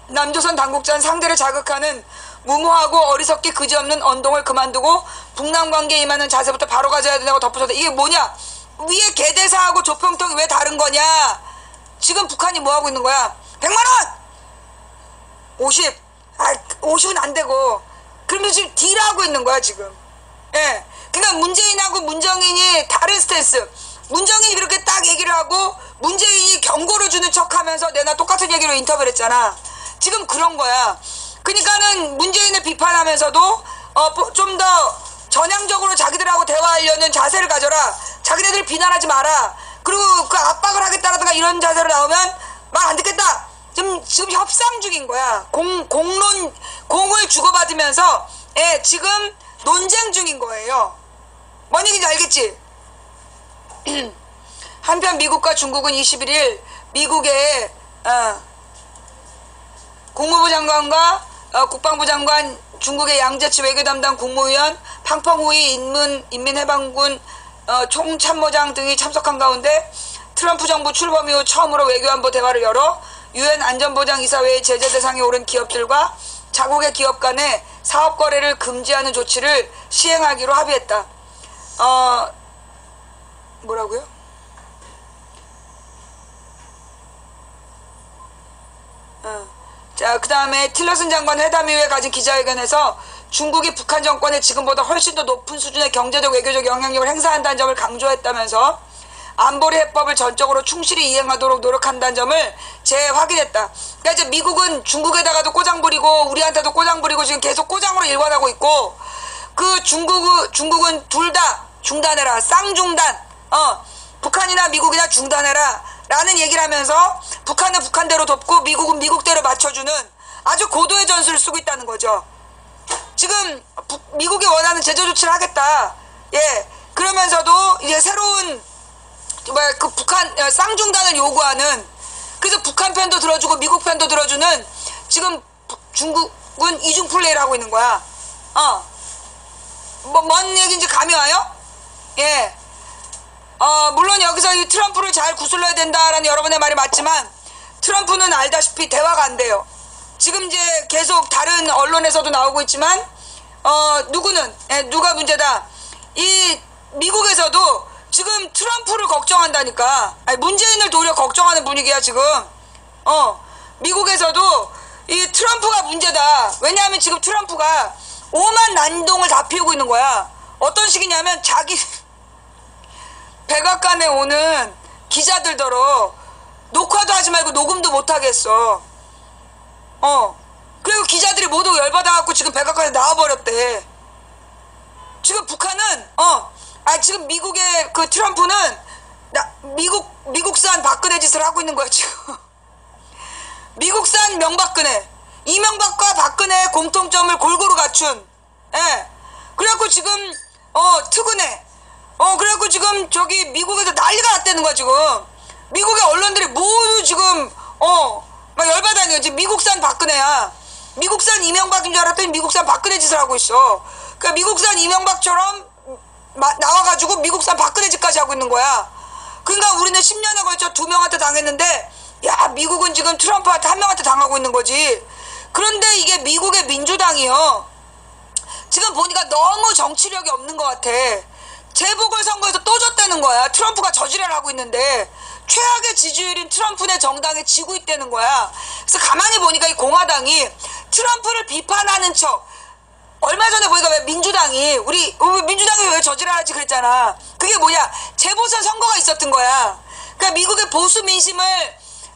남조선 당국자는 상대를 자극하는 무모하고 어리석기 그지없는 언동을 그만두고 북남 관계에 임하는 자세부터 바로 가져야 된다고 덧붙였다. 이게 뭐냐? 위에 개대사하고 조평통이 왜 다른 거냐? 지금 북한이 뭐하고 있는 거야? 100만원! 50은 안 되고 그러면서 지금 딜하고 있는 거야 지금. 예. 그러니까 문재인하고 문정인이 다른 스탠스. 문정인이 그렇게 딱 얘기를 하고 문재인이 경고를 주는 척하면서 내나 똑같은 얘기로 인터뷰를 했잖아. 지금 그런 거야. 그러니까는 문재인을 비판하면서도 좀 더 전향적으로 자기들하고 대화하려는 자세를 가져라. 자기네들 비난하지 마라. 그리고 그 압박을 하겠다라든가 이런 자세로 나오면 말 안 듣겠다. 지금 협상 중인 거야. 공을 주고받으면서 지금 논쟁 중인 거예요. 뭔 얘기인지 알겠지? 한편 미국과 중국은 21일 미국의 국무부 장관과 국방부 장관, 중국의 양재치 외교담당 국무위원, 팡펑후이 인민해방군 총참모장 등이 참석한 가운데 트럼프 정부 출범 이후 처음으로 외교안보 대화를 열어 유엔 안전보장이사회의 제재 대상에 오른 기업들과 자국의 기업 간의 사업 거래를 금지하는 조치를 시행하기로 합의했다. 뭐라고요? 자, 그 다음에 틸러슨 장관 회담 이후에 가진 기자회견에서 중국이 북한 정권에 지금보다 훨씬 더 높은 수준의 경제적 외교적 영향력을 행사한다는 점을 강조했다면서 안보리 해법을 전적으로 충실히 이행하도록 노력한다는 점을 재확인했다. 그러니까 이제 미국은 중국에다가도 꼬장 부리고 우리한테도 꼬장 부리고 지금 계속 꼬장으로 일관하고 있고, 그 중국은 둘 다 중단해라. 쌍중단. 북한이나 미국이나 중단해라 라는 얘기를 하면서 북한은 북한대로 돕고 미국은 미국대로 맞춰주는 아주 고도의 전술을 쓰고 있다는 거죠. 지금 미국이 원하는 제재 조치를 하겠다. 그러면서도 이제 새로운 그 북한 쌍중단을 요구하는, 그래서 북한 편도 들어주고 미국 편도 들어주는, 지금 중국은 이중 플레이를 하고 있는 거야. 뭔 얘기인지 감이 와요? 물론 여기서 이 트럼프를 잘 구슬러야 된다라는 여러분의 말이 맞지만 트럼프는 알다시피 대화가 안 돼요. 지금 이제 계속 다른 언론에서도 나오고 있지만 누가 문제다. 이 미국에서도 지금 트럼프를 걱정한다니까. 아니, 문재인을 도리어 걱정하는 분위기야 지금. 미국에서도 이 트럼프가 문제다. 왜냐하면 지금 트럼프가 오만 난동을 다 피우고 있는 거야. 어떤 식이냐면 자기 백악관에 오는 기자들더러 녹화도 하지 말고 녹음도 못 하겠어. 그리고 기자들이 모두 열받아갖고 지금 백악관에 나와버렸대. 지금 북한은 지금 미국의 그 트럼프는 미국산 박근혜 짓을 하고 있는 거야 지금. 미국산 명박근혜, 이명박과 박근혜의 공통점을 골고루 갖춘. 그래갖고 지금 특은해. 그래갖고 지금 저기 미국에서 난리가 났다는 거야 지금. 미국의 언론들이 모두 지금 막 열받아하는 거지. 미국산 박근혜야. 미국산 이명박인 줄 알았더니 미국산 박근혜 짓을 하고 있어. 그러니까 미국산 이명박처럼 나와가지고 미국산 박근혜 짓까지 하고 있는 거야. 그러니까 우리는 10년에 걸쳐 2명한테 당했는데, 야, 미국은 지금 트럼프한테 1명한테 당하고 있는 거지. 그런데 이게 미국의 민주당이요, 지금 보니까 너무 정치력이 없는 것 같아. 재보궐선거에서 또 졌다는 거야. 트럼프가 저지랄 하고 있는데 최악의 지지율인 트럼프네 정당에 지고 있다는 거야. 그래서 가만히 보니까 이 공화당이 트럼프를 비판하는 척, 얼마 전에 보니까 왜 민주당이 우리 민주당이 왜 저지랄하지 그랬잖아. 그게 뭐냐, 재보선 선거가 있었던 거야. 그러니까 미국의 보수 민심을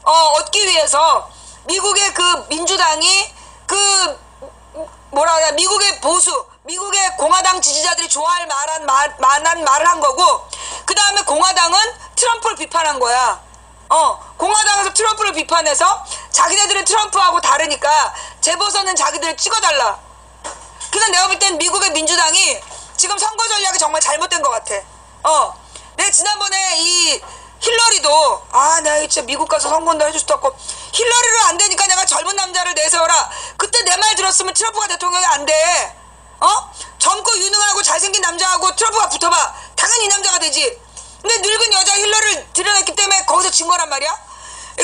얻기 위해서 미국의 그 민주당이 그 뭐라 그래, 미국의 공화당 지지자들이 좋아할 만한 말을 한 거고, 그 다음에 공화당은 트럼프를 비판한 거야. 공화당에서 트럼프를 비판해서 자기네들은 트럼프하고 다르니까 재보선은 자기들을 찍어달라. 그냥 내가 볼 땐 미국의 민주당이 지금 선거 전략이 정말 잘못된 것 같아. 내가 지난번에 이 힐러리도, 내가 진짜 미국 가서 선거운동 해줄 수도 없고, 힐러리로 안 되니까 내가 젊은 남자를 내세워라. 그때 내 말 들었으면 트럼프가 대통령이 안 돼. 젊고 유능하고 잘생긴 남자하고 트럼프가 붙어봐. 당연히 이 남자가 되지. 근데 늙은 여자 힐러리를 들여냈기 때문에 거기서 진 거란 말이야.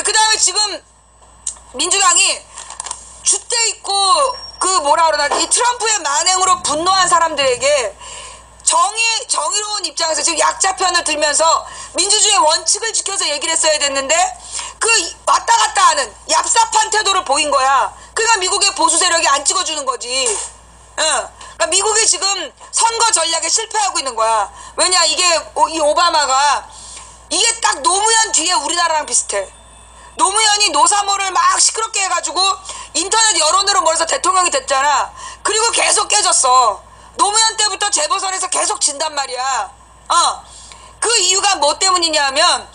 그 다음에 지금 민주당이 줏대 있고 그 뭐라 그러나, 이 트럼프의 만행으로 분노한 사람들에게 정의로운 입장에서 지금 약자 편을 들면서 민주주의의 원칙을 지켜서 얘기를 했어야 됐는데, 그 왔다 갔다 하는 얍삽한 태도를 보인 거야. 그러니까 미국의 보수 세력이 안 찍어주는 거지. 그러니까 미국이 지금 선거 전략에 실패하고 있는 거야. 왜냐, 이게 이 오바마가 이게 딱 노무현 뒤에 우리나라랑 비슷해. 노무현이 노사모를 막 시끄럽게 해가지고 인터넷 여론으로 몰아서 대통령이 됐잖아. 그리고 계속 깨졌어. 노무현 때부터 재보선에서 계속 진단 말이야. 그 이유가 뭐 때문이냐 하면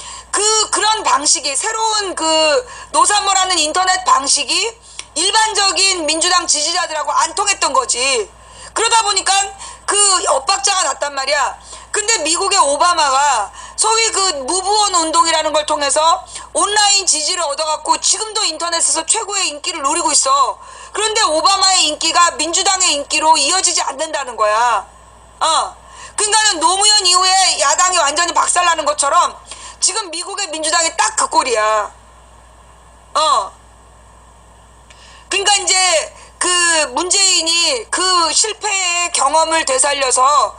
그런 방식이, 새로운 그 노사모라는 인터넷 방식이 일반적인 민주당 지지자들하고 안 통했던 거지. 그러다 보니까 그 엇박자가 났단 말이야. 근데 미국의 오바마가 소위 그 무브온 운동이라는 걸 통해서 온라인 지지를 얻어갖고 지금도 인터넷에서 최고의 인기를 누리고 있어. 그런데 오바마의 인기가 민주당의 인기로 이어지지 않는다는 거야. 그러니까는 노무현 이후에 야당이 완전히 박살나는 것처럼 지금 미국의 민주당이 딱 그 꼴이야. 그러니까 이제 그 문재인이 그 실패의 경험을 되살려서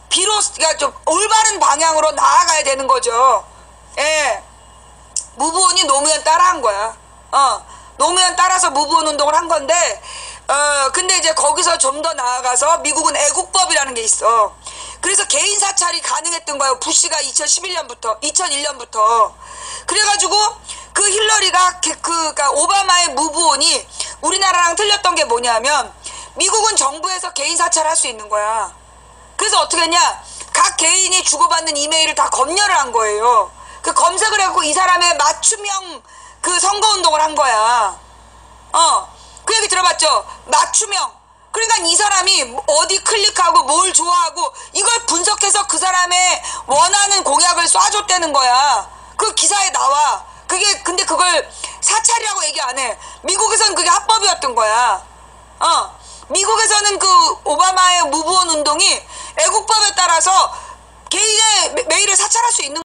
비로소, 그러니까 좀 올바른 방향으로 나아가야 되는 거죠. 예. 무브온이 노무현 따라한 거야. 노무현 따라서 무브온 운동을 한 건데, 근데 이제 거기서 좀 더 나아가서 미국은 애국법이라는 게 있어. 그래서 개인 사찰이 가능했던 거예요. 부시가 2001년부터. 그래가지고 그 힐러리가 그러니까 오바마의 무브온이 우리나라랑 틀렸던 게 뭐냐면 미국은 정부에서 개인 사찰할 수 있는 거야. 그래서 어떻게 했냐? 각 개인이 주고받는 이메일을 다 검열을 한 거예요. 그 검색을 해갖고 이 사람의 맞춤형 그 선거운동을 한 거야. 그 얘기 들어봤죠? 맞춤형. 그러니까 이 사람이 어디 클릭하고 뭘 좋아하고 이걸 분석해서 그 사람의 원하는 공약을 쏴줬다는 거야. 그 기사에 나와. 근데 그걸 사찰이라고 얘기 안 해. 미국에서는 그게 합법이었던 거야. 미국에서는 그 오바마의 무브온 운동이 애국법에 따라서 개인의 메일을 사찰할 수 있는